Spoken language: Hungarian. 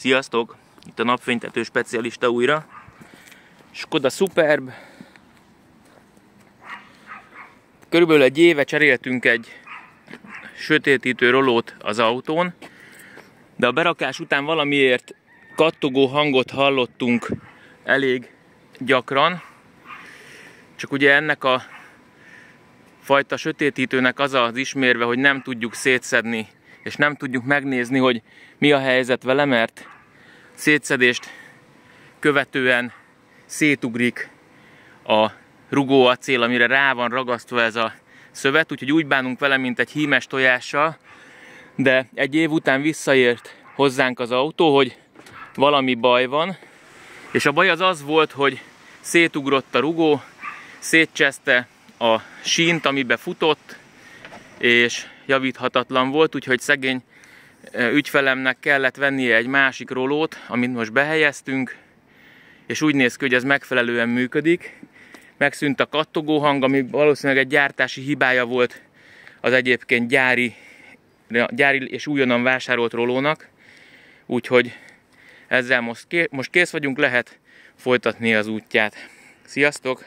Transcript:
Sziasztok! Itt a napfénytető specialista újra. Skoda Superb. Körülbelül egy éve cseréltünk egy sötétítő rolót az autón, de a berakás után valamiért kattogó hangot hallottunk elég gyakran. Csak ugye ennek a fajta sötétítőnek az az ismérve, hogy nem tudjuk szétszedni, és nem tudjuk megnézni, hogy mi a helyzet vele, mert szétszedést követően szétugrik a rugóacél, amire rá van ragasztva ez a szövet, úgyhogy úgy bánunk vele, mint egy hímes tojással, de egy év után visszaért hozzánk az autó, hogy valami baj van, és a baj az volt, hogy szétugrott a rugó, szétcseszte a sínt, amibe futott, és javíthatatlan volt, úgyhogy szegény ügyfelemnek kellett vennie egy másik rolót, amit most behelyeztünk, és úgy néz ki, hogy ez megfelelően működik. Megszűnt a kattogó hang, ami valószínűleg egy gyártási hibája volt az egyébként gyári és újonnan vásárolt rolónak, úgyhogy ezzel most kész vagyunk, lehet folytatni az útját. Sziasztok!